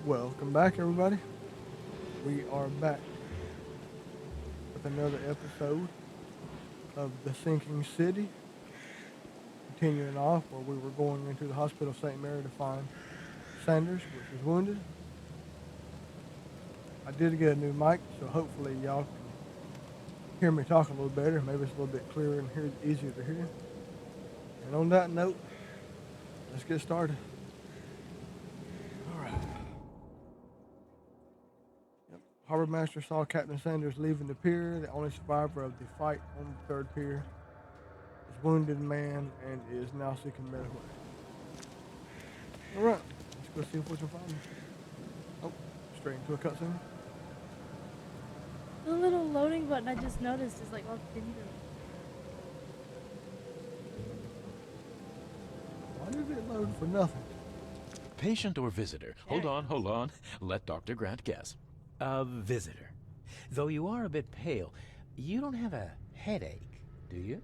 Welcome back, everybody. We are back with another episode of The Sinking City, continuing off where we were going into the hospital of St. Mary to find Sanders, which was wounded. I did get a new mic, so hopefully y'all can hear me talk a little better. Maybe it's a little bit clearer and easier to hear. And on that note, let's get started. All right. Yep. Harbor Master saw Captain Sanders leaving the pier, the only survivor of the fight on the third pier. Is wounded man and is now seeking medical aid. All right, let's go see if we can find him. Oh, straight into a cutscene. The little loading button I just noticed is like all pinned. Why did it load for nothing? Patient or visitor? Hold on. Let Dr. Grant guess. A visitor. Though you are a bit pale, you don't have a headache, do you?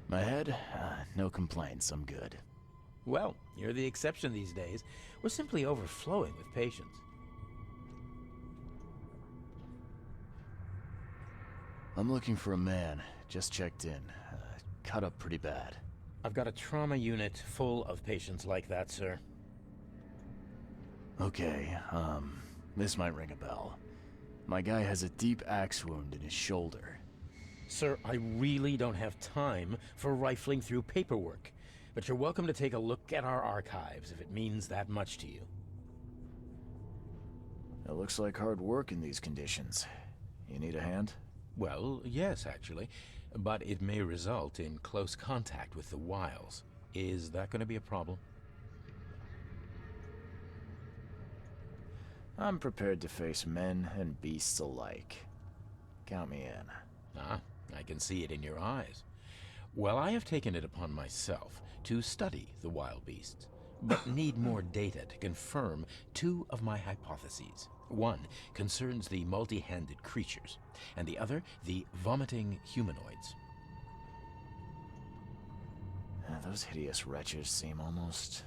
My head? No complaints, I'm good. Well, you're the exception these days. We're simply overflowing with patients. I'm looking for a man. Just checked in. Cut up pretty bad. I've got a trauma unit full of patients like that, sir. Okay, this might ring a bell. My guy has a deep axe wound in his shoulder. Sir, I really don't have time for rifling through paperwork, but you're welcome to take a look at our archives if it means that much to you. It looks like hard work in these conditions. You need a hand? Well, yes, actually, but it may result in close contact with the wiles. Is that going to be a problem? I'm prepared to face men and beasts alike. Count me in. Ah, I can see it in your eyes. Well, I have taken it upon myself to study the wild beasts, but need more data to confirm two of my hypotheses. One concerns the multi-handed creatures, and the other the vomiting humanoids. Those hideous wretches seem almost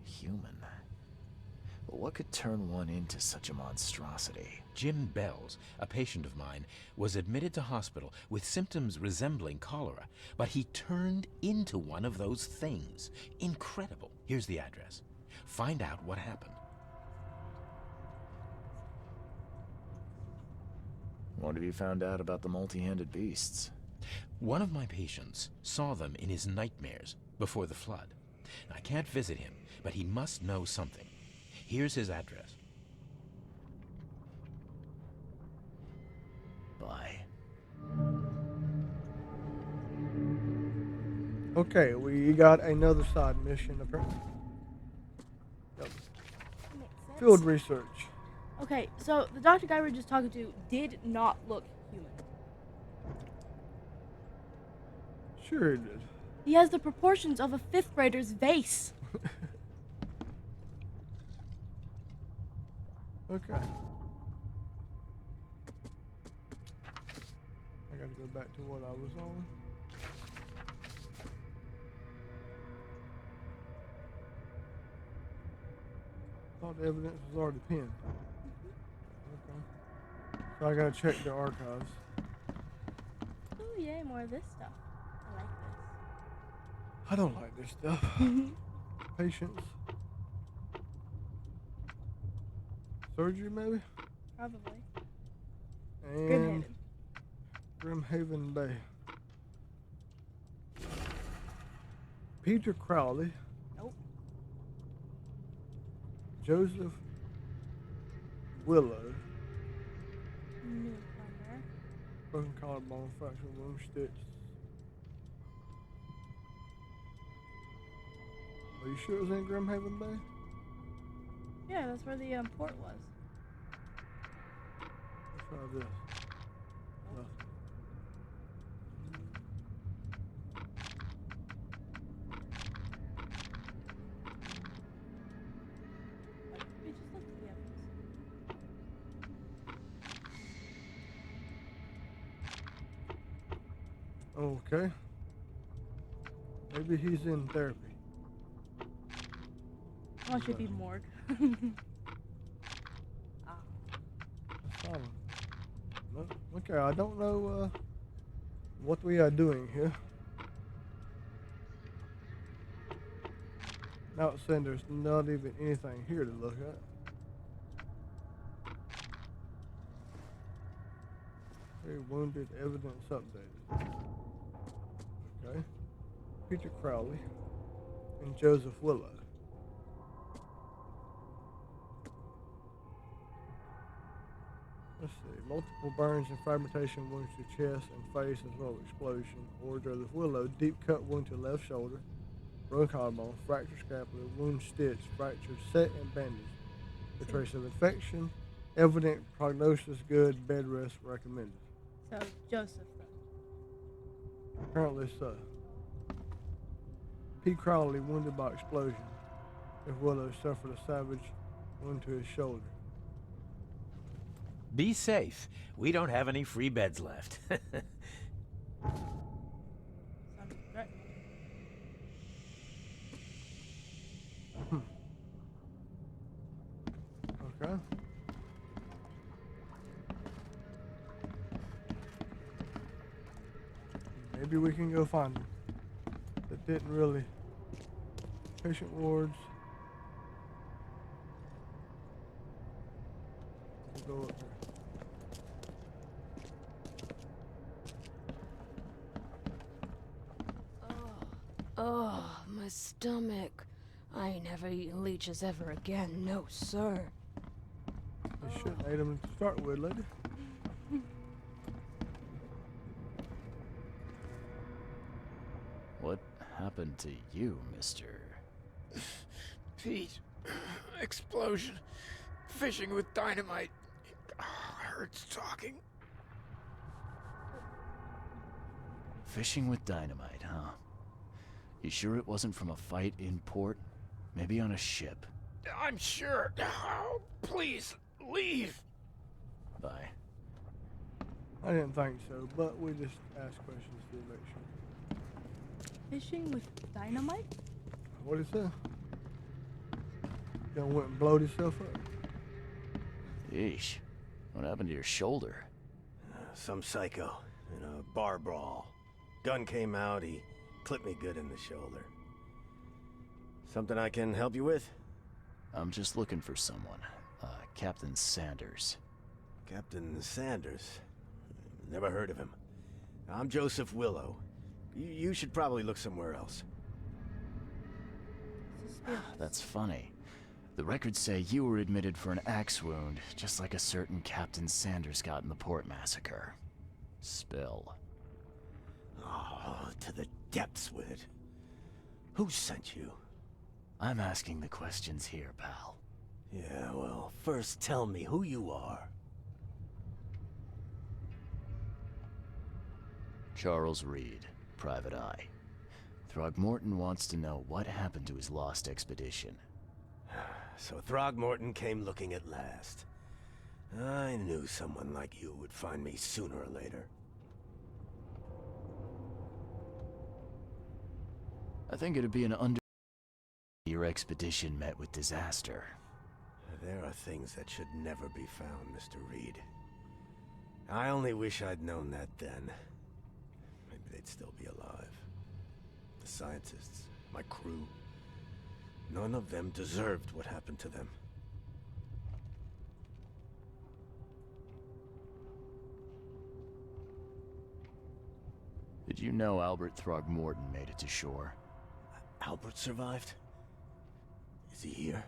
human. But what could turn one into such a monstrosity? Jim Bells, a patient of mine, was admitted to hospital with symptoms resembling cholera, but he turned into one of those things. Incredible. Here's the address. Find out what happened. What have you found out about the multi-handed beasts? One of my patients saw them in his nightmares before the flood. I can't visit him, but he must know something. Here's his address. Bye. Okay, we got another side mission apparently. Yep. Makes Field sense. research. Okay, so the doctor guy we were just talking to did not look human. Sure it did. He has the proportions of a fifth grader's vase. Okay. I gotta go back to what I was on. Thought the evidence was already pinned. Okay. So I gotta check the archives. Oh yay, more of this stuff. I like I don't like this stuff. this. Patience. Surgery, maybe? Probably. And Grimhaven. Grimhaven Bay. Peter Crowley. Nope. Joseph Willow. Newcomer. Broken collarbone, fractured wound, stitched. Are you sure it was in Grimhaven Bay? Yeah, that's where the port was. Let's try this. Nothing. We just looked at the evidence. Okay. Maybe he's in therapy. Someone should be morgue. Ah. Asylum. No, okay, I don't know what we are doing here. Now it's saying there's not even anything here to look at. Very wounded, evidence updated. Okay. Peter Crowley and Joseph Willow. Let's see. Multiple burns and fragmentation wounds to chest and face as well as explosion. Or Joseph Willow, deep cut wound to left shoulder, broken collarbone, fractured scapula, wound stitched, fractured set and bandaged. The trace of infection, evident prognosis good, bed rest recommended. So Joseph then. Apparently so. P. Crowley wounded by explosion. If Willow suffered a savage wound to his shoulder. Be safe. We don't have any free beds left. Sounds great. Okay. Maybe we can go find them. That didn't really. Patient wards. We'll go up there. Oh, my stomach. I ain't never eating leeches ever again, no sir. You shouldn't eat them to start with, lady. What happened to you, mister? Pete, explosion, fishing with dynamite. Hurts talking. Fishing with dynamite, huh? You sure it wasn't from a fight in port? Maybe on a ship? I'm sure. Oh, please, leave. Bye. I didn't think so, but we just asked questions to make sure. Fishing with dynamite? What did it say? Done went and blowed himself up. Yeesh. What happened to your shoulder? Some psycho in a bar brawl. Gun came out, he clipped me good in the shoulder. Something I can help you with? I'm just looking for someone. Captain Sanders. Captain Sanders? Never heard of him. I'm Joseph Willow. You should probably look somewhere else. That's funny. The records say you were admitted for an axe wound, just like a certain Captain Sanders got in the port massacre. Spill. Oh, to the depths with it. Who sent you? I'm asking the questions here, pal. Yeah, well, first tell me who you are. Charles Reed, Private Eye. Throgmorton wants to know what happened to his lost expedition. So Throgmorton came looking at last. I knew someone like you would find me sooner or later. I think it'd be an your expedition met with disaster. There are things that should never be found, Mr. Reed. I only wish I'd known that then. Maybe they'd still be alive. The scientists, my crew. None of them deserved what happened to them. Did you know Albert Throgmorton made it to shore? Albert survived? Is he here?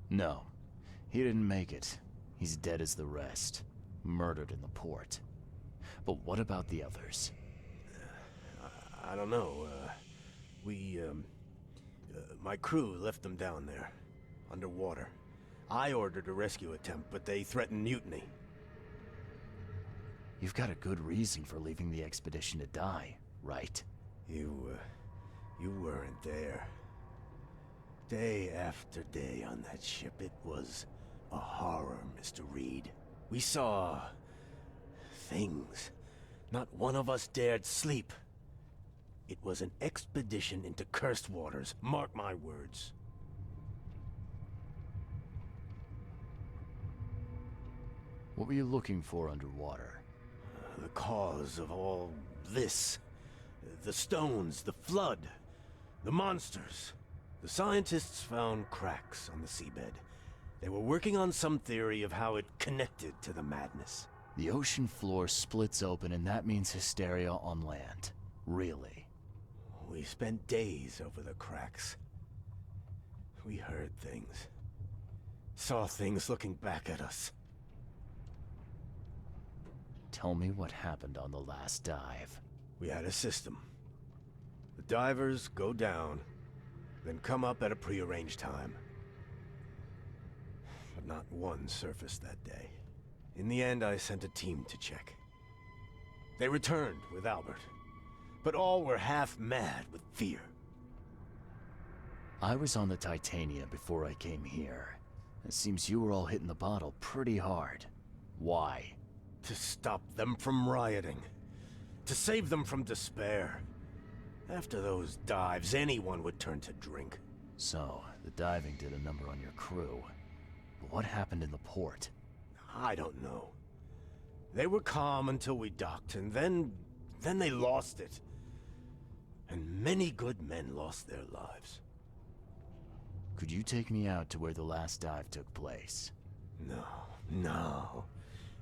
No. He didn't make it. He's dead as the rest. Murdered in the port. But what about the others? I don't know. My crew left them down there, underwater. I ordered a rescue attempt, but they threatened mutiny. You've got a good reason for leaving the expedition to die, right? You weren't there. Day after day on that ship, it was a horror, Mr. Reed. We saw things. Not one of us dared sleep. It was an expedition into cursed waters, mark my words. What were you looking for underwater? The cause of all this. The stones, the flood, the monsters. The scientists found cracks on the seabed. They were working on some theory of how it connected to the madness. The ocean floor splits open and that means hysteria on land. Really? We spent days over the cracks. We heard things. Saw things looking back at us. Tell me what happened on the last dive. We had a system. The divers go down, then come up at a prearranged time. But not one surfaced that day. In the end, I sent a team to check. They returned with Albert, but all were half mad with fear. I was on the Titania before I came here. It seems you were all hitting the bottle pretty hard. Why? To stop them from rioting. To save them from despair. After those dives, anyone would turn to drink. So, the diving did a number on your crew. But what happened in the port? I don't know. They were calm until we docked, and then they lost it. And many good men lost their lives. Could you take me out to where the last dive took place? No.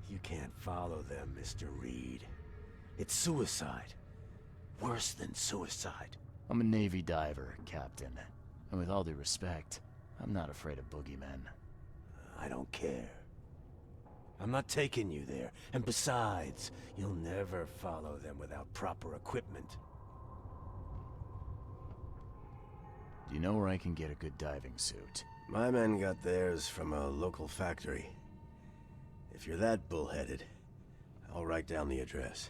You can't follow them, Mr. Reed. It's suicide. Worse than suicide. I'm a Navy diver, Captain. And with all due respect, I'm not afraid of boogeymen. I don't care. I'm not taking you there. And besides, you'll never follow them without proper equipment. Do you know where I can get a good diving suit? My men got theirs from a local factory. If you're that bullheaded, I'll write down the address.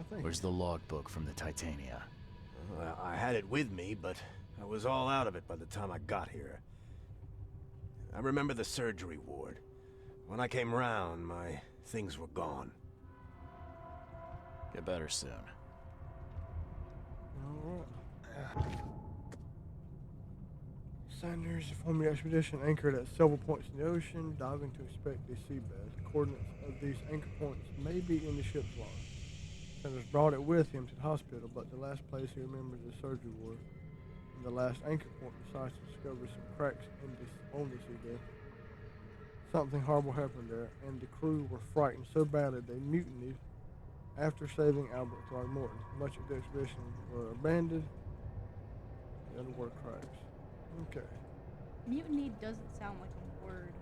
Where's the logbook from the Titania? I had it with me, but I was all out of it by the time I got here. I remember the surgery ward. When I came round, my things were gone. Get better soon. Alright. Sanders formed the expedition anchored at several points in the ocean, diving to inspect the seabed. The coordinates of these anchor points may be in the ship's log. Sanders brought it with him to the hospital, but the last place he remembered the surgery ward. And the last anchor point, the scientists discovered some cracks on the seabed. Something horrible happened there, and the crew were frightened so badly they mutinied after saving Albert Throckmorton. Much of the expedition were abandoned. The underwater cracks. Okay. Mutiny doesn't sound like a word.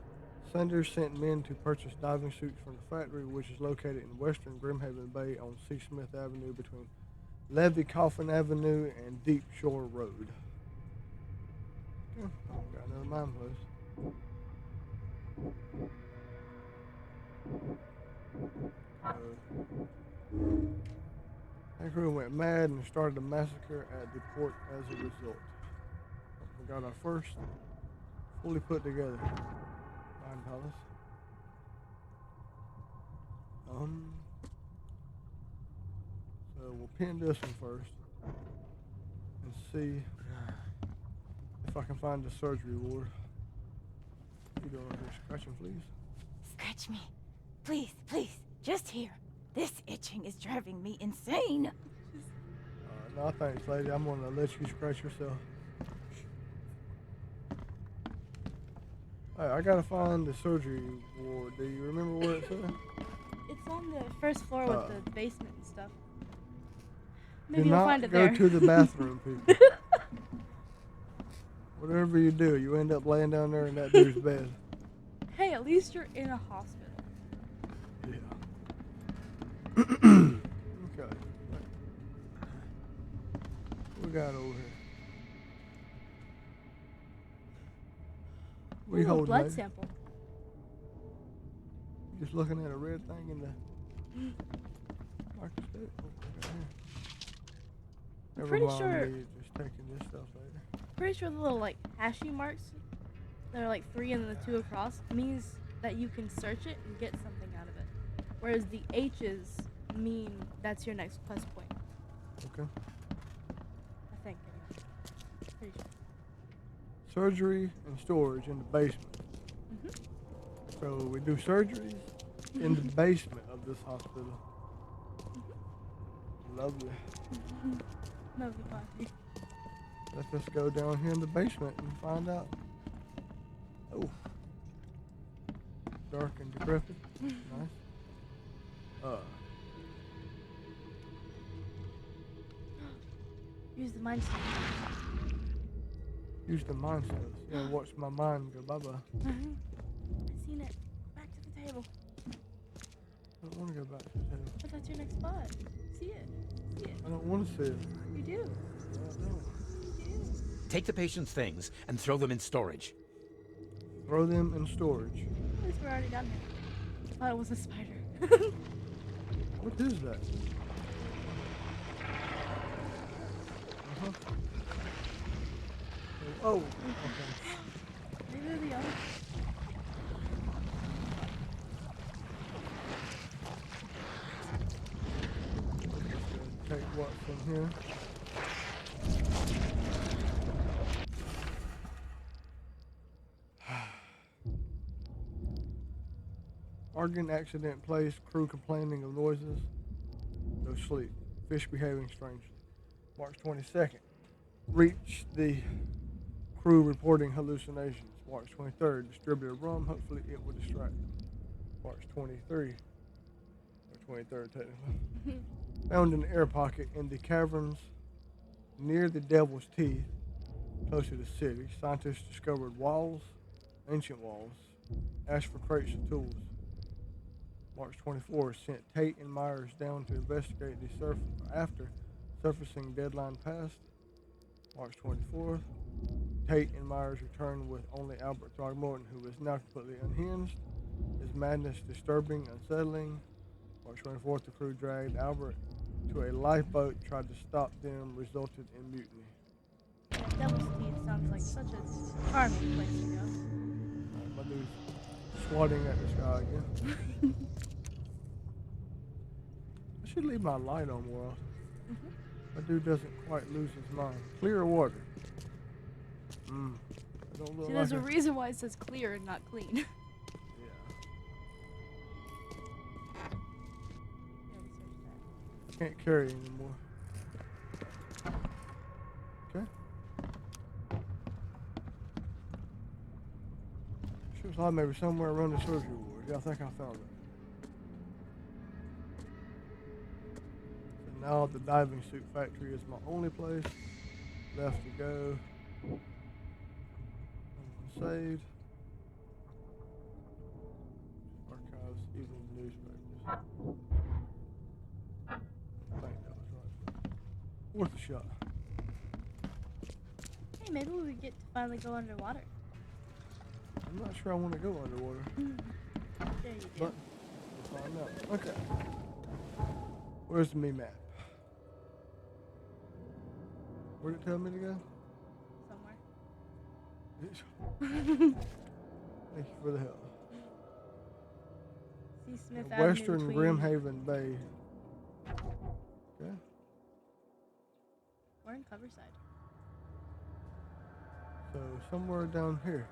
Sanders sent men to purchase diving suits from the factory, which is located in western Grimhaven Bay on C. Smith Avenue between Levy Coffin Avenue and Deep Shore Road. Okay. Oh, got another mine place. That crew went mad and started a massacre at the port as a result. We got our first fully put together mine palace. So we'll pin this one first and see if I can find the surgery ward. You doing over here scratching, please? Scratch me. Please, please. Just here. This itching is driving me insane. No, thanks, lady. I'm gonna let you scratch yourself. Alright, I gotta find the surgery ward. Do you remember where it's at? It's on the first floor with the basement and stuff. Do Maybe you'll find not it go there. to the bathroom, people. Whatever you do, you end up laying down there in that dude's bed. Hey, at least you're in a hospital. Yeah. Okay. What we got over here? What Ooh, you a holding, blood lady? sample. Just looking at a red thing in the microscope. Okay. I'm Never pretty mind sure- me just taking this stuff later. Pretty sure the little like hashy marks, that are like 3 and then the 2 across, means that you can search it and get something out of it. Whereas the H's mean that's your next quest point. Okay. I think. Anyway. Pretty sure. Surgery and storage in the basement. So we do surgeries in the basement of this hospital. Lovely. Lovely party. Let's just go down here in the basement and find out. Oh. Dark and decrepit. Nice. Use the mind stone. Use the mind cells. Yeah, watch my mind go bye-bye. I seen it. Back to the table. I don't want to go back to the table. But that's your next spot. See it. See it. I don't want to see it. You do. I don't. You do. Take the patient's things and throw them in storage. Throw them in storage. At least we're already done here. I thought it was a spider. What is that? Oh, okay. Maybe they're the other. Take what's in here. Organ accident place, crew complaining of noises. No sleep. Fish behaving strangely. March 22nd. Reach the crew reporting hallucinations. March 23rd. Distributor rum. Hopefully it will distract them. March 23. Or 23rd technically. Found an air pocket in the caverns near the Devil's Teeth, close to the city. Scientists discovered walls, ancient walls. Asked for crates of tools. March 24th, sent Tate and Myers down to investigate the after surfacing deadline passed. March 24th, Tate and Myers returned with only Albert Throgmorton, who is now completely unhinged. His madness disturbing, unsettling. March 24th, the crew dragged Albert to a lifeboat, tried to stop them, resulted in mutiny. Yeah, Devil's Teeth sounds like such a charming place to go. My dude's swatting at this guy again. I should leave my light on more often. My dude doesn't quite lose his mind. Clear water. I don't look See, like there's a reason why it says clear and not clean. Yeah. Can't carry anymore. Okay. Sure as like maybe somewhere around the surgery ward. Yeah, I think I found it. So now the diving suit factory is my only place left to go. Saved. Archives, evening newspapers. I think that was right. Worth a shot. Hey, maybe we get to finally go underwater. I'm not sure I want to go underwater. There you But go. we'll find out. Okay. Where's the me map? Where'd it tell me to go? Somewhere. Thank you for the help. See Smith Avenue Western between... Grimhaven Bay. Okay. We're in Coverside. So somewhere down here.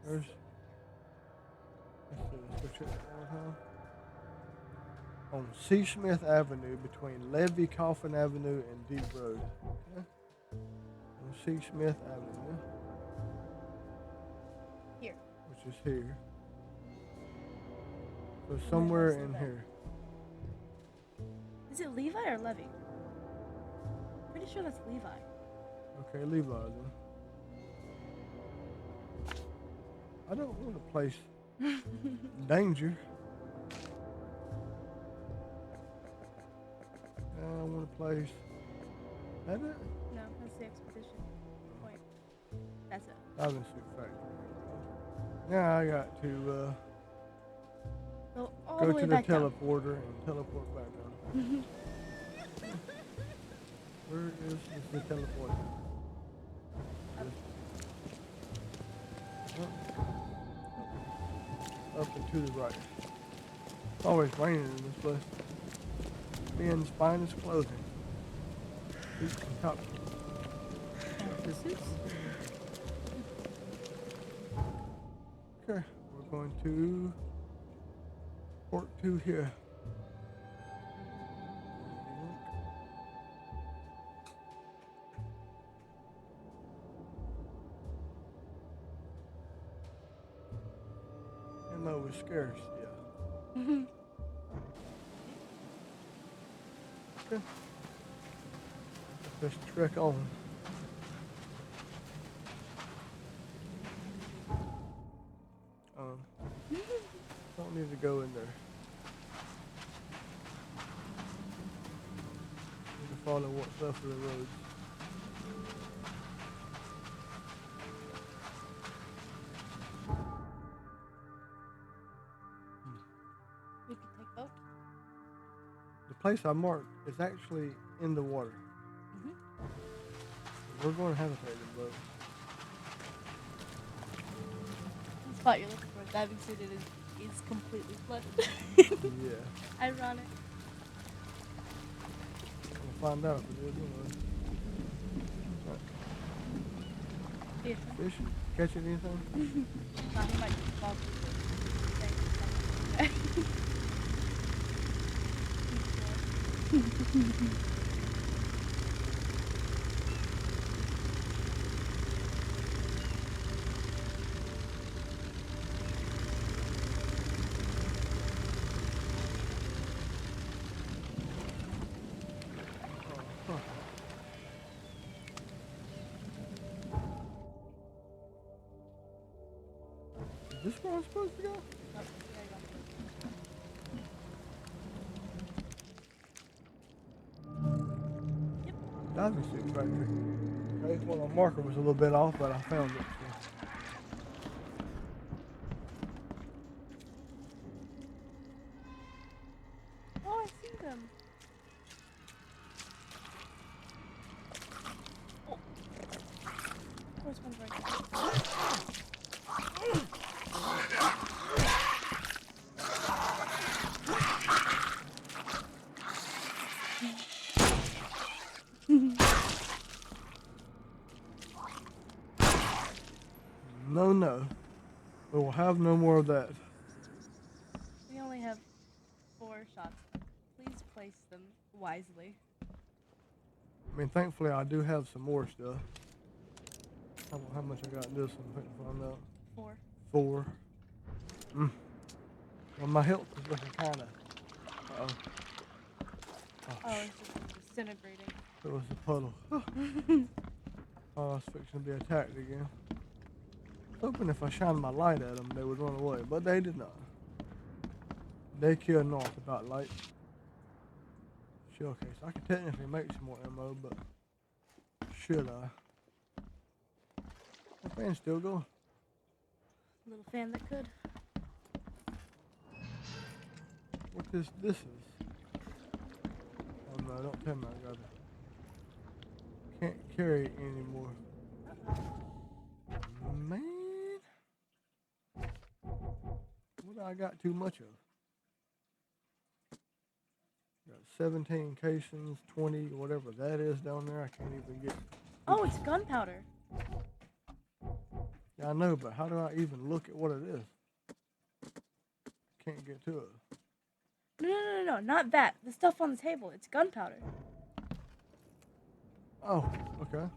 There's. Let's go check that one time. On C. Smith Avenue between Levy Coffin Avenue and Deep Road. Okay. On C. Smith Avenue. Here. Which is here. So somewhere in here. Is it Levi or Levy? Pretty sure that's Levi. Okay, Levi then. I don't want to place danger. I want to place. That it? No, that's the expedition point. That's it. Diving suit factory. Now I got to Go all go the way to the back down. teleporter and teleport back down. Where is the teleporter? Up and to the right. It's always raining in this place. Men's finest clothing. Boots and top. suits. Okay, we're going to port 2 here. Ammo was scarce, yeah. Okay. Let's trek on. Don't need to go in there. Need to follow what's left of the roads. We could take boat. The place I marked is actually in the water. We're going to have to take the boat. The spot you're looking for, a diving suit, is completely flooded. Yeah. Ironic. We'll find out if it is anyway. Fish. Fish? Catching anything? He might just fall through the Is this where I'm supposed to go? Diving suit factory. Okay, well, my marker was a little bit off, but I found it. So. Oh, I see them. Oh. There's one right there. No, no. We will have no more of that. We only have 4 shots. Please place them wisely. I mean, thankfully, I do have some more stuff. How much I got in this one? I find out. 4. 4. Well, my health is looking kind of. Uh-oh. Oh, it's just disintegrating. It was a puddle. Oh, I was fixing to be attacked again. I was hoping if I shined my light at them, they would run away, but they did not. They care not about light. Shell case. I could technically make some more ammo, but should I? The fan's still going. Little fan that could. What this is? Oh no, don't tell me I gotta. Can't carry it anymore. Man. What I got too much of? Got 17 casings, 20, whatever that is down there. I can't even get. Oh, it's gunpowder. Yeah, I know, but how do I even look at what it is? Can't get to it. No, not that. The stuff on the table. It's gunpowder. Oh, okay.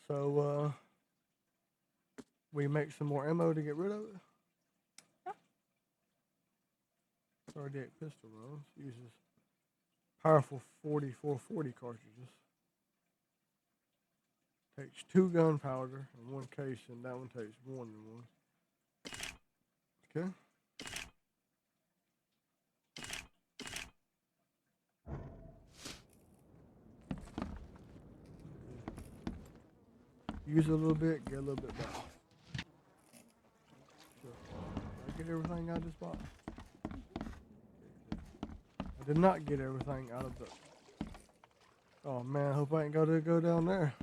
So, we make some more ammo to get rid of it? Yep. .38 pistol rounds. Uses powerful 4440 cartridges. Takes 2 gunpowder and 1 case, and that one takes 1 and 1. Okay. Use it a little bit, get a little bit back. So, did I get everything out of this box? I did not get everything out of the. Oh man, I hope I ain't got to go down there.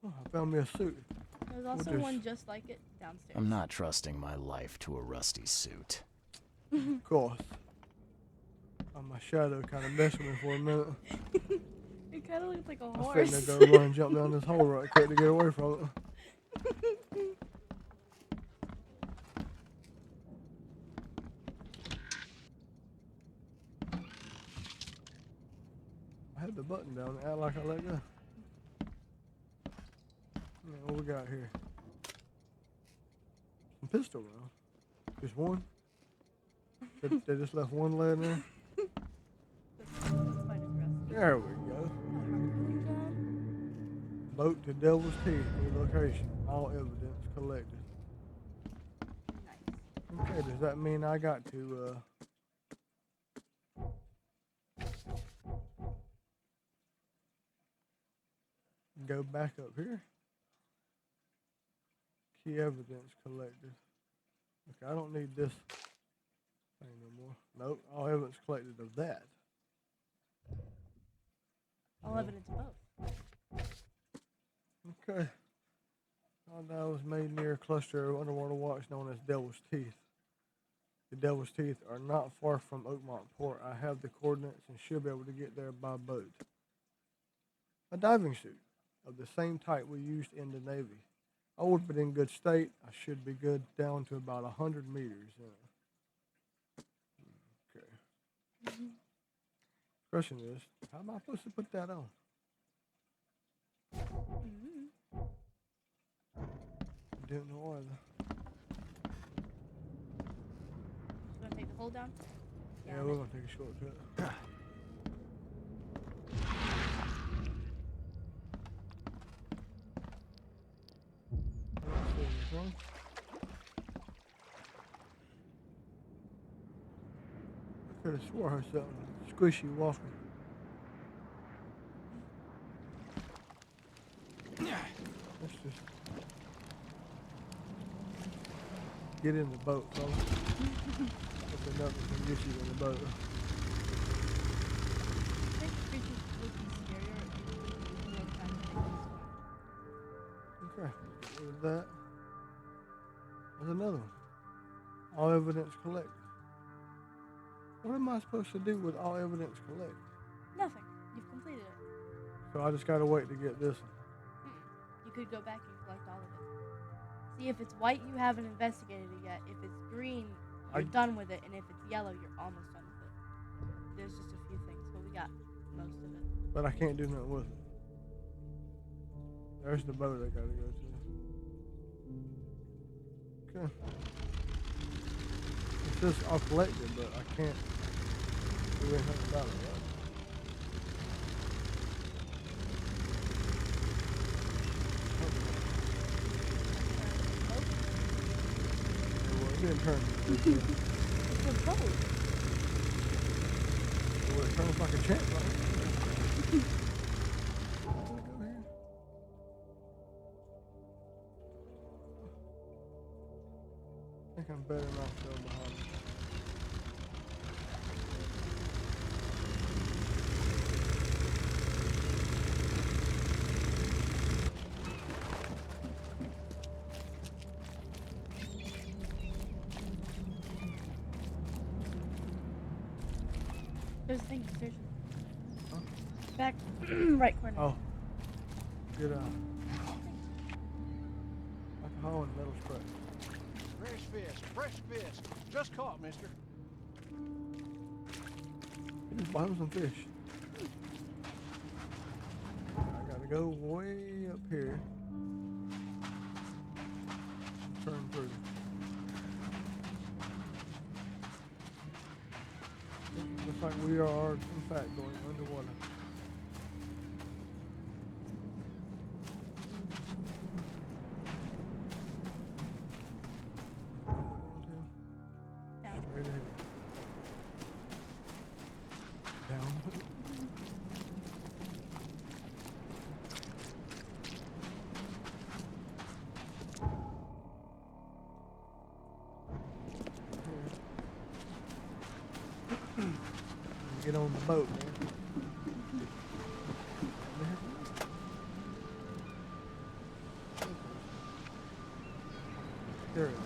Oh, I found me a suit. There's also one just like it downstairs. I'm not trusting my life to a rusty suit. Of course. My shadow kind of messed with me for a minute. It kind of looks like a I was horse. fitting to go run and jump down this hole right quick to get away from it. I had the button down and act like I let go. Yeah, what we got here? Some pistol rounds. Just one? They just left one lead in there? That's quite aggressive. There we go. Harpoon gun? Boat to Devil's Teeth, new location. All evidence collected. Nice. Okay, does that mean I got to, go back up here? Key evidence collected. Okay, I don't need this thing no more. Nope, all evidence collected of that. All evidence of both. Okay. That was made near a cluster of underwater rocks known as Devil's Teeth. The Devil's Teeth are not far from Oakmont Port. I have the coordinates and should be able to get there by boat. A diving suit of the same type we used in the Navy. Old but in good state. I should be good down to about 100 meters. Okay. Question is, how am I supposed to put that on? Don't know either. Just gonna take the hole down? Yeah, we're gonna take a shortcut. I could have swore her something squishy walking. Let's just get in the boat, fellas. That's another thing get you in the boat. I think creatures would be scarier if you look at it. Okay, get rid of that. There's another one. All evidence collected. What am I supposed to do with all evidence collected? Nothing. You've completed it. So I just gotta wait to get this one. You could go back and collect all of it. See, if it's white, you haven't investigated it yet. If it's green, you're done with it. And if it's yellow, you're almost done with it. There's just a few things, but we got most of it. But I can't do nothing with it. There's the boat I gotta go to. Okay. It says I'll collect it, but I can't do anything about it, right? Well, it didn't turn. It's a boat. Well, it turns like a champ, right? I think I'm better not to go behind me. There's a thing upstairs. Huh? Back right corner. Oh. Good alcohol and metal spray. Fresh fish. Just caught, mister. He just bought him some fish. I gotta go way up here. Turn through. Looks like we are, in fact, going underwater. Down. Straight ahead. Down. Get on the boat, man. There it is.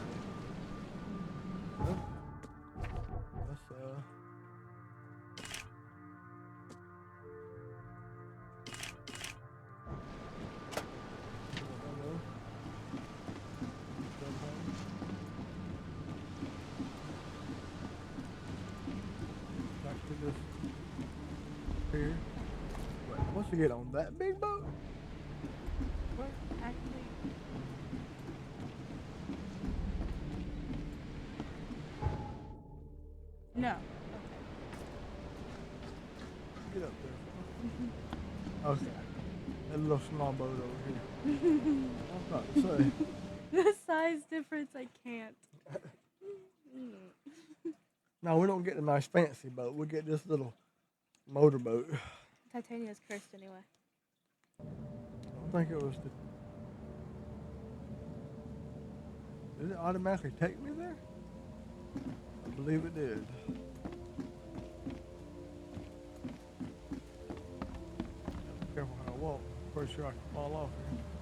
supposed to get on that big boat? What actually? No. Get up there. Okay. That little small boat over here. I was about to say. The size difference, I can't. No, we don't get a nice fancy boat. We get this little motorboat. Titania's cursed anyway. I think it was the. Did it automatically take me there? I believe it did. Be careful how I walk. Pretty sure I can fall off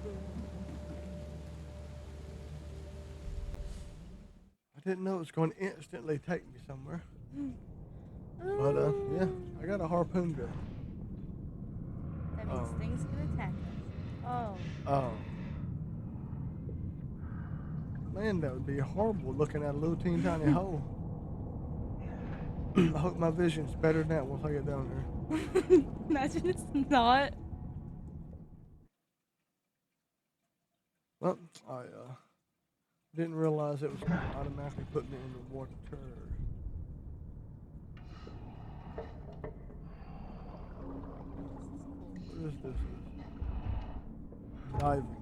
here. I didn't know it was going to instantly take me somewhere. But yeah, I got a harpoon gun. That means things can attack us. Oh. Oh. Man, that would be horrible looking at a little teeny tiny hole. I hope my vision's better than that once I get down there. Imagine it's not. Well, I didn't realize it was going to automatically put me in the water. What is this? Diving.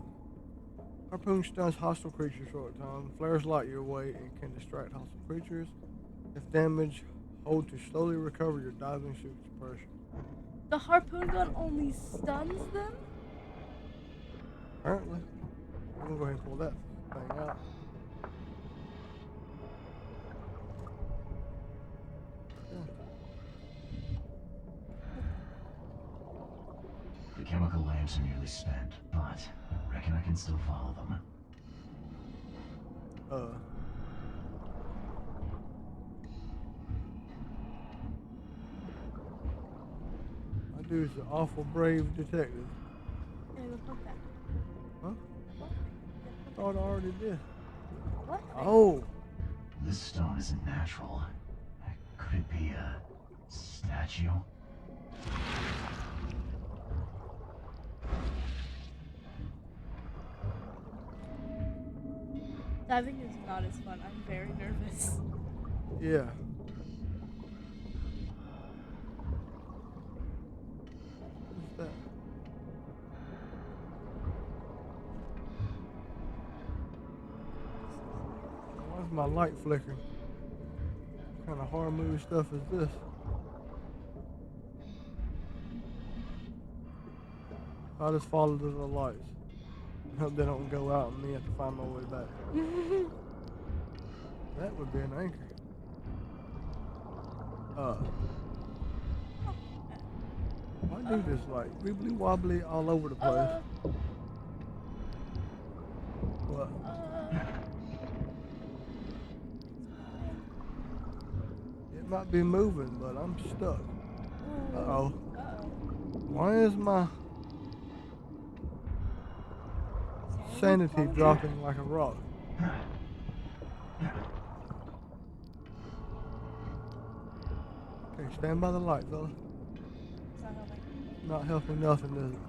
Harpoon stuns hostile creatures for a time, flares light your way, and can distract hostile creatures. If damaged, hold to slowly recover your diving suit's pressure. The harpoon gun only stuns them? Apparently. I'm gonna go ahead and pull that thing out. The chemical lamps are nearly spent, but I reckon I can still follow them. My dude's an awful brave detective. Yeah, go put that. Huh? I thought I already did. What? Oh! This stone isn't natural. Could it be a statue? Diving is not as fun. I'm very nervous. Yeah. What's that? Why's my light flickering? What kind of horror movie stuff is this? I just follow the lights. Hope they don't go out and me have to find my way back. That would be an anchor. Why do this like wibbly wobbly all over the place? What? It might be moving, but I'm stuck. Uh-oh. Why is my sanity dropping like a rock? Okay, stand by the light, fella. It's not helping. Not helping nothing, is it?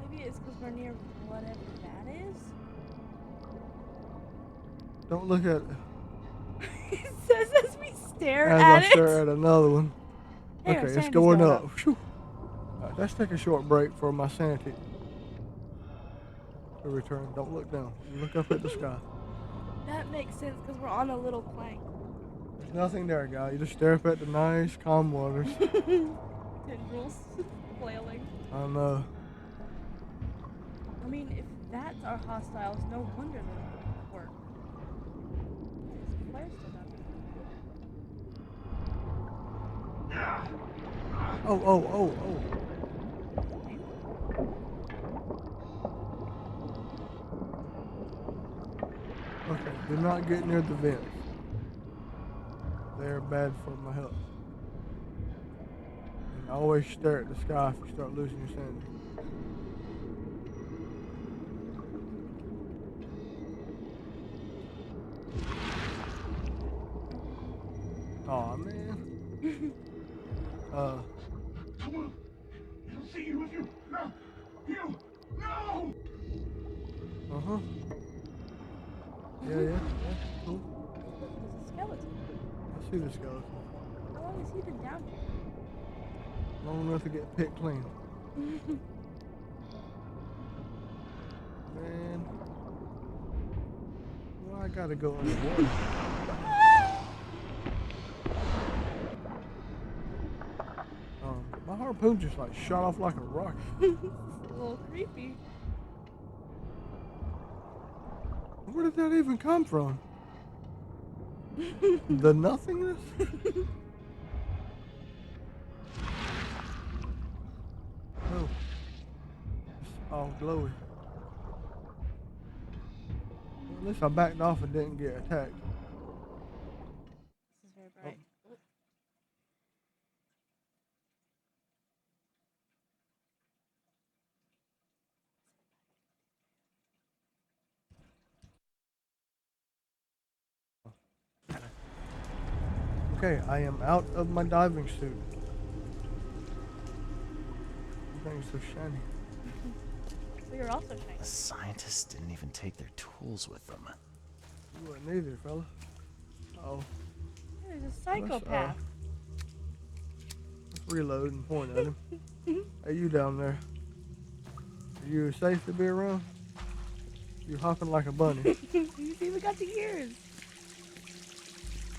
Maybe it's because we're near whatever that is? Don't look at it. It says as we stare As at I it. stare at another one. Hey, our Okay, it's sanity's going going up. Whew. Alright, let's take a short break for my sanity to return. Don't look down. Look up at the sky. That makes sense because we're on a little plank. There's nothing there, guy. You just stare up at the nice, calm waters. Tendrils flailing. I know. I mean, if that's our hostiles, no wonder they don't work. This flare's still not Oh. Okay, do not get near the vents. They're bad for my health. And always stare at the sky if you start losing your sanity. Aw, man. You see Uh-huh. Yeah, cool. There's a skeleton. I see the skeleton. How long has he been down here? Long enough to get picked clean. Man. Well, I gotta go underwater. My harpoon just like shot off like a rocket. It's a little creepy. Where did that even come from? The nothingness? Oh. It's all glowy. Well, at least I backed off and didn't get attacked. This is very bright. Oh. Okay, I am out of my diving suit. Everything's so shiny. So you're also shiny. The scientists didn't even take their tools with them. You wouldn't either, fella. Oh. There's a psychopath. Let's reload and point at him. Hey, you down there. Are you safe to be around? You hopping like a bunny. He's even got the ears.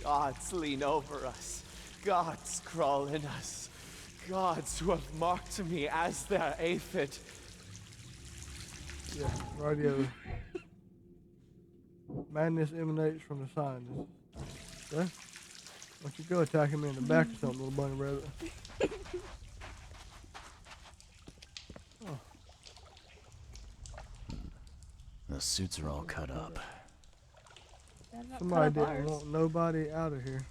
Gods lean over us. Gods crawl in us. Gods who have marked me as their aphid. Yeah, radio. Madness emanates from the scientists. Okay? Why don't you go attack him in the back or something, little bunny rabbit? Oh. The suits are all cut up. Somebody didn't want nobody out of here.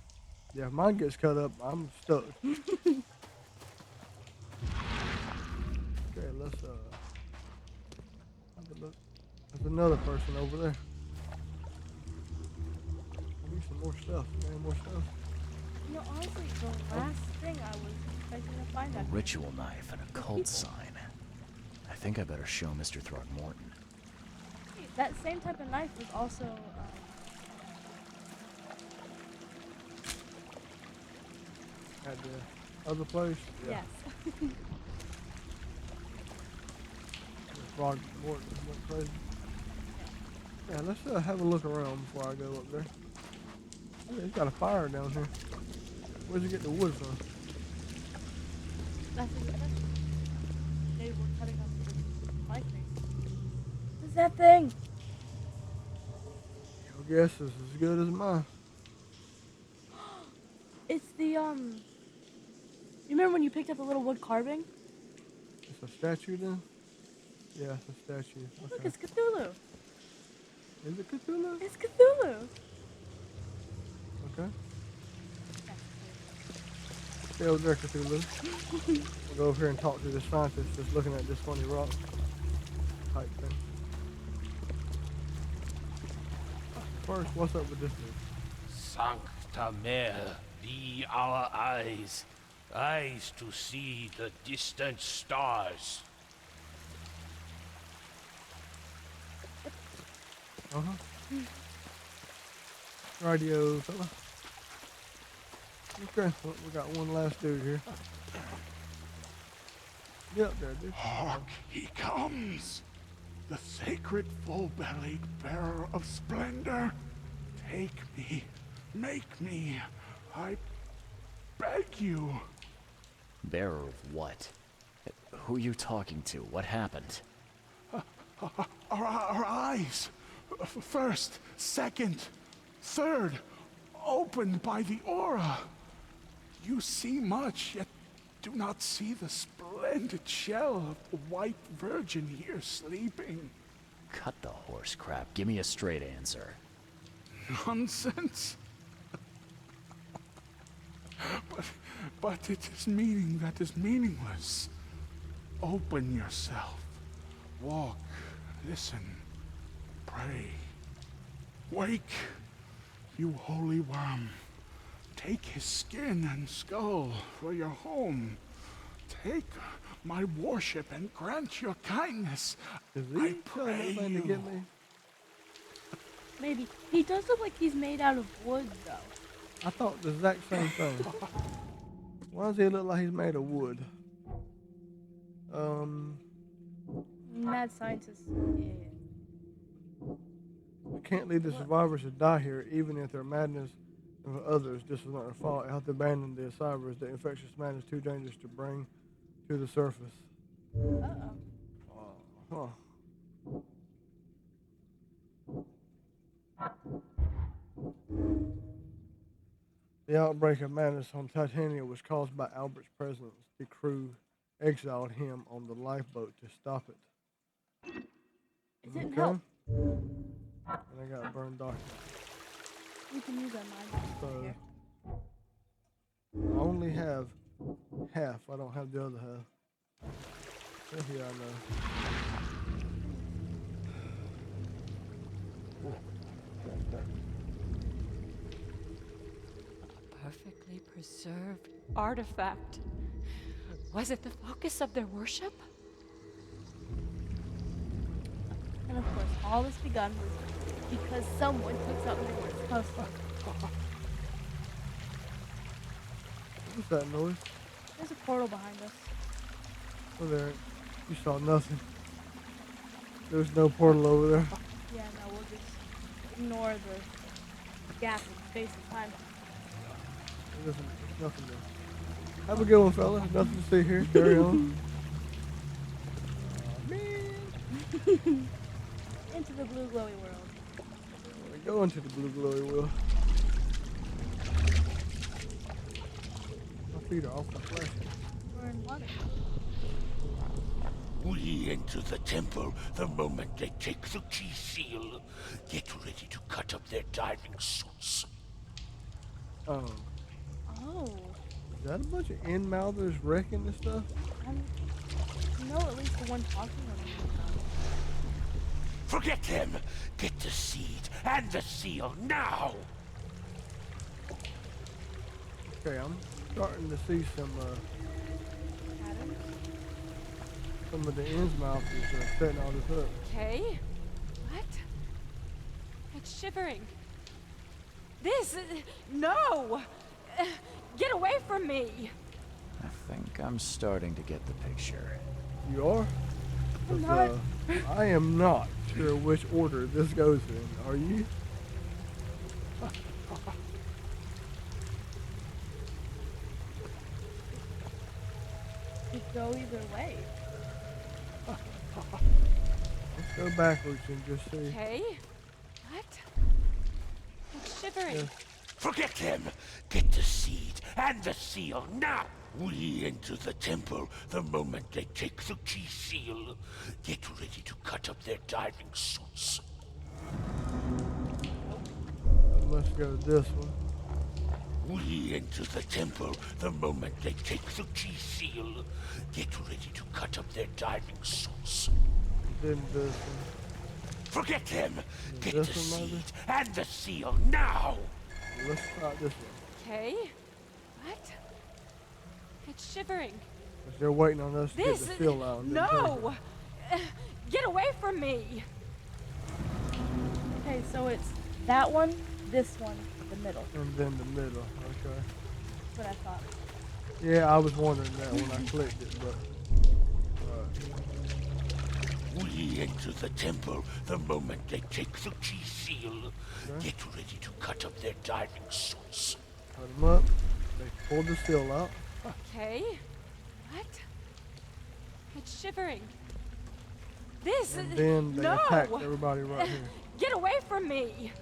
Yeah, if mine gets cut up, I'm stuck. Okay, let's have a look. There's another person over there. I need some more stuff. Man, more stuff. You know, honestly, the last thing I was expecting to find A out. ritual knife and a cult sign. I think I better show Mr. Throckmorton. That same type of knife was also. At the other place? Yeah. Yes. Frog Morton went crazy. Yeah, let's have a look around before I go up there. Oh, he's got a fire down here. Where'd you get the wood from? That's a good question. Maybe we're cutting up the light thing. What's that thing? Your guess is as good as mine. It's the You remember when you picked up the little wood carving? It's a statue then? Yeah, it's a statue. Okay. Look, it's Cthulhu. Is it Cthulhu? It's Cthulhu. Okay. Stay over there, Cthulhu. We'll go over here and talk to the scientist just looking at this funny rock type thing. First, what's up with this dude? Sancta Mare, be our eyes, eyes to see the distant stars. Uh-huh. Radio, fella. Okay, well, we got one last dude here. Get up there, dude. Hark, he comes! The sacred full-bellied bearer of splendor. Take me, make me, I beg you. Bearer of what? Who are you talking to? What happened? Our eyes, first, second, third, opened by the aura. You see much, yet do not see the splendid shell of the white virgin here sleeping. Cut the horse crap. Give me a straight answer. Nonsense. But it is meaning that is meaningless. Open yourself. Walk, listen, pray. Wake, you holy worm. Take his skin and skull for your home. Take my worship and grant your kindness. I pray to you. get me? Maybe. He does look like he's made out of wood, though. I thought the exact same thing. Why does he look like he's made of wood? Mad scientist. Yeah. We can't leave the survivors to die here, even if their madness and for others, this is not their fault. I have to abandon the survivors. The infectious madness is too dangerous to bring to the surface. Huh. The outbreak of madness on Titania was caused by Albert's presence. The crew exiled him on the lifeboat to stop it. It didn't help. And I got burned documents. We can use our mind here. I only have half. I don't have the other half. Yeah, I know. Perfectly preserved artifact. Was it the focus of their worship? And of course, all this begun was because someone took something they weren't supposed to. What's that noise? There's a portal behind us. Oh, there. You saw nothing. There's no portal over there. Yeah, no, we'll just ignore the gap in space and time. There's nothing there. Have a good one, fella. Nothing to see here. Carry on. Into the blue glowy world. We go into the blue glowy world. My feet are awful flashy. We're in water. We enter the temple the moment they take the key seal. Get ready to cut up their diving suits. Oh. Is that a bunch of in-mouthers wrecking this stuff? No, at least the one talking on it. Forget them! Get the seed and the seal now! Okay, I'm starting to see some of the in-mouthers setting all this up. Okay. What? It's shivering. This... no! Get away from me! I think I'm starting to get the picture. You are? I am not sure which order this goes in. Are you? Could go either way. Let's go backwards and just see. Okay. What? It's shivering. Yeah. Forget them! Get the seed and the seal now! We enter the temple the moment they take the key seal. Get ready to cut up their diving suits. Let's go to this one. We enter the temple the moment they take the key seal. Get ready to cut up their diving suits. Then this one. Forget them! Get This the one, maybe? seed and the seal now! Let's try this one. Okay. What? It's shivering. Because they're waiting on us to get the seal out. And then take No! Get away from me! Okay, so it's that one, this one, the middle. And then the middle. Okay. That's what I thought. Yeah, I was wondering that when I clicked it, but. We enter the temple the moment they take the key seal. Okay. Get ready to cut up their diving suits. Put them up. They pulled the seal out. Okay. What? It's shivering. This... And then they no! attacked everybody right here. Get away from me!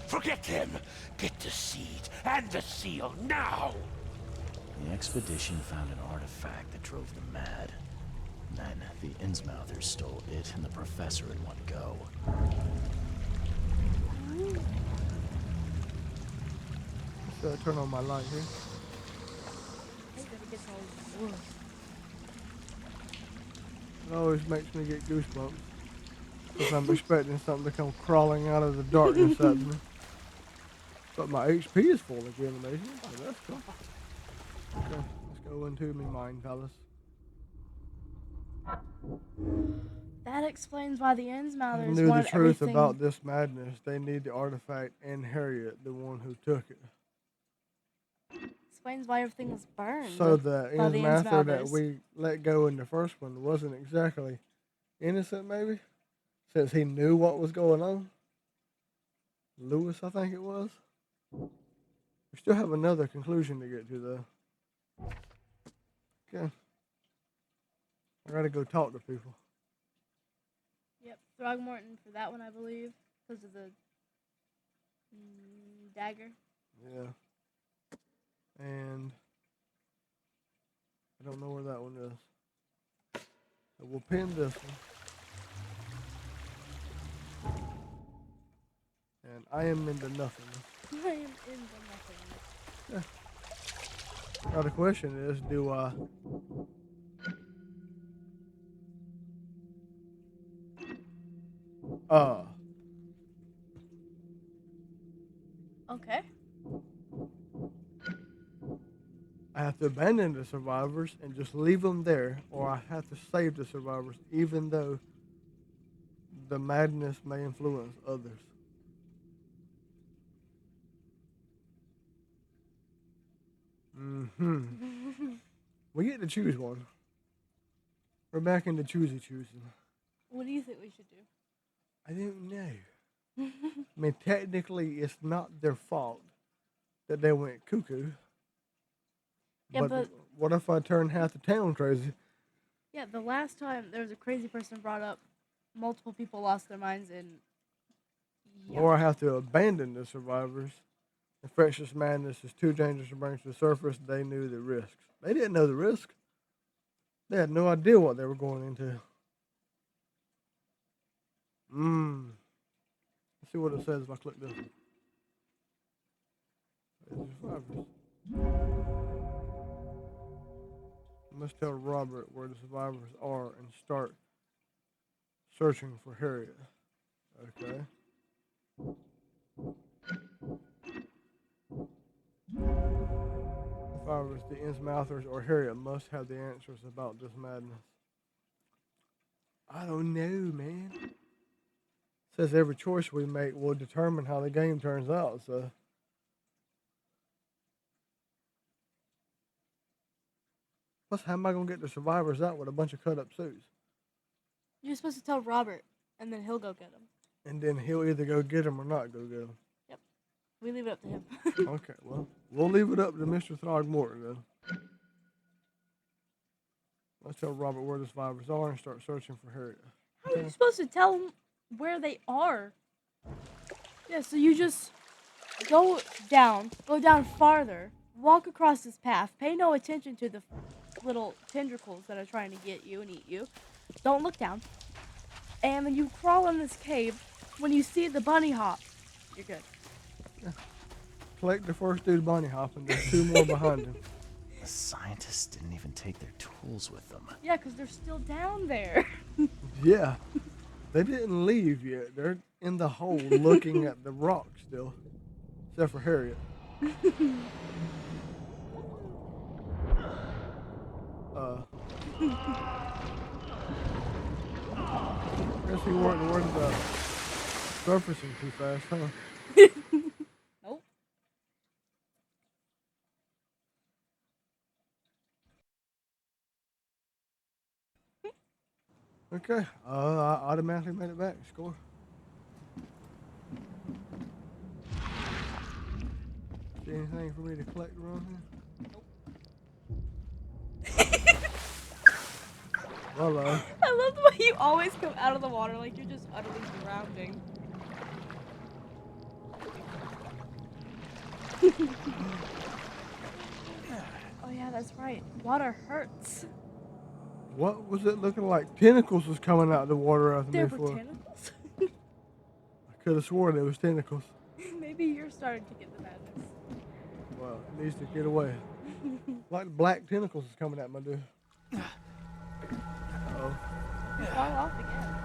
Forget them! Get the seed and the seal now! The expedition found an artifact that drove them mad. Then the Innsmouthers stole it and the professor in one go. Let's turn on my light here. It always makes me get goosebumps. Because I'm expecting something to come crawling out of the darkness at me. But my HP is full again, amazing. So that's cool. Okay, let's go into me mind palace. That explains why the They Innsmouthers knew the wanted truth everything. about this madness. They need the artifact and Harriet, the one who took it. Explains why everything was burned. So the by the Innsmouther that Innsmouthers. we let go in the first one wasn't exactly innocent, maybe? Since he knew what was going on. Lewis, I think it was. We still have another conclusion to get to, though. Okay. I gotta go talk to people. Yep, Throgmorton for that one, I believe, because of the dagger. Yeah. And I don't know where that one is. So we'll pin this one. And I am into nothing. I am in the nothing. Yeah. Now the question is, do I Okay. I have to abandon the survivors and just leave them there, or I have to save the survivors even though the madness may influence others. We get to choose one. We're back into choosing. What do you think we should do? I don't know. I mean, technically, it's not their fault that they went cuckoo. Yeah, but what if I turn half the town crazy? yeah, the last time there was a crazy person brought up, multiple people lost their minds, and yeah. Or I have to abandon the survivors. Infectious madness is too dangerous to bring to the surface. They knew the risks. They didn't know the risk. They had no idea what they were going into. Let's see what it says if I click this. Survivors. I must tell Robert where the survivors are and start searching for Harriet. Okay. Survivors, the Innsmouthers or Harriet must have the answers about this madness. I don't know, man. It says every choice we make will determine how the game turns out, so. Plus, how am I going to get the survivors out with a bunch of cut up suits? You're supposed to tell Robert, and then he'll go get them. And then he'll either go get them or not go get them. Yep. We leave it up to him. Okay, well, we'll leave it up to Mr. Throgmorton then. Let's tell Robert where the survivors are and start searching for Harriet. How are you supposed to tell them where they are? Yeah, so you just go down farther, walk across this path, pay no attention to the little tendrils that are trying to get you and eat you. Don't look down. And then you crawl in this cave. When you see the bunny hop, you're good. Yeah. Collect the first dude bunny hop and there's two more behind him. The scientists didn't even take their tools with them. Yeah, because they're still down there. Yeah. They didn't leave yet. They're in the hole looking at the rock still. Except for Harriet. Guess we weren't worried about surfacing too fast, huh? Nope. Okay, I automatically made it back. Score. See anything for me to collect around here? Well, I love the way you always come out of the water like you're just utterly drowning. Oh yeah, that's right. Water hurts. what was it looking like? Tentacles was coming out of the water after There me were for. tentacles? I could have sworn there was tentacles. Maybe you're starting to get the madness. Well, it needs to get away. Like black tentacles is coming at my dude. Uh-oh. You fall off again.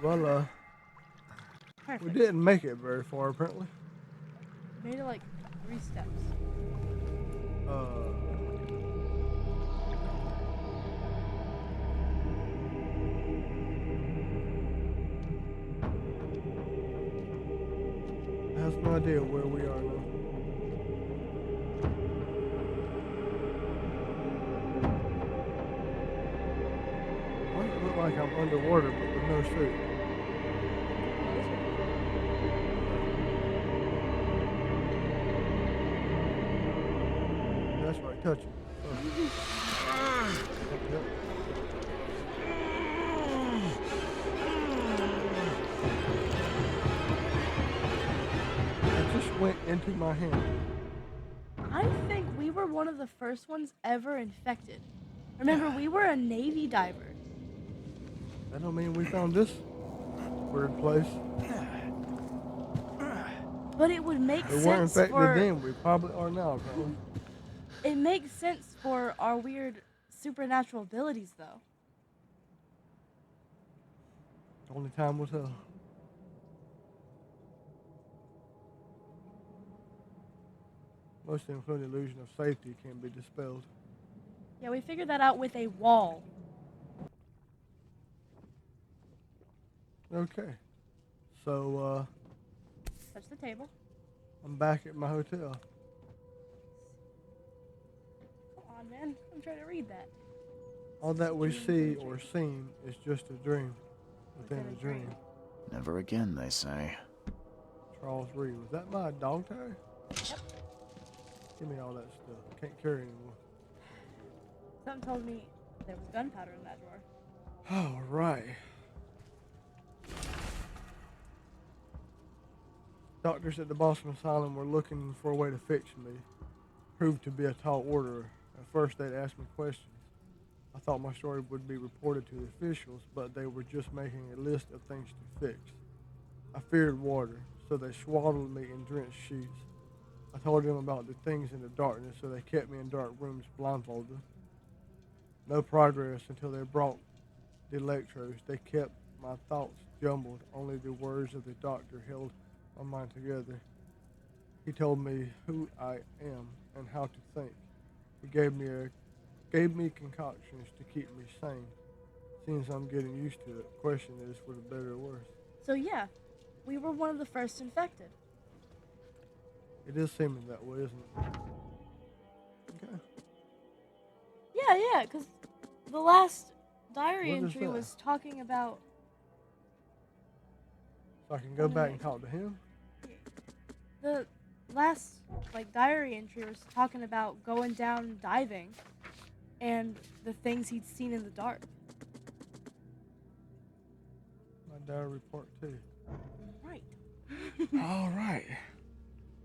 Well, Perfect. we didn't make it very far, apparently. Made it like 3 steps. idea where we are now. Why does it look like I'm underwater but with no suit? That's right, touch it. Yep. It just went into my hand. I think we were one of the first ones ever infected. Remember, we were a Navy diver. That don't mean we found this weird place. But it would make We weren't sense infected for... then. We probably are now, probably. It makes sense for our weird supernatural abilities, though. Only time will tell. Most including the illusion of safety can be dispelled. Yeah, we figured that out with a wall. Okay. So, Touch the table. I'm back at my hotel. Come on, man. I'm trying to read that. All that we see or seem is just a dream within a dream. Never again, they say. Charles Reed. Was that my dog tag? Yep. Give me all that stuff. I can't carry anymore. Something told me there was gunpowder in that drawer. All right. Doctors at the Boston Asylum were looking for a way to fix me. Proved to be a tall order. At first, they'd ask me questions. I thought my story would be reported to the officials, but they were just making a list of things to fix. I feared water, so they swaddled me in drenched sheets. I told them about the things in the darkness, so they kept me in dark rooms blindfolded. No progress until they brought the electrodes. They kept my thoughts jumbled. Only the words of the doctor held my mind together. He told me who I am and how to think. He gave me concoctions to keep me sane. Seems I'm getting used to it. Question is, for the better or worse. So yeah, we were one of the first infected. It is seeming that way, isn't it? Okay. Yeah, because the last diary What is entry that? was talking about... So I can go back and talk to him? The last, diary entry was talking about going down diving and the things he'd seen in the dark. My diary report too. Right. All right.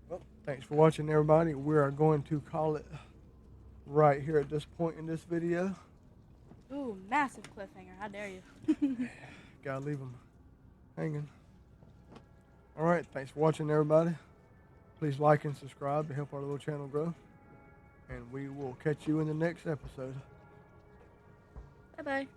Well, thanks for watching, everybody. We are going to call it right here at this point in this video. Ooh, massive cliffhanger. How dare you? Gotta leave them hanging. All right. Thanks for watching, everybody. Please like and subscribe to help our little channel grow. And we will catch you in the next episode. Bye-bye.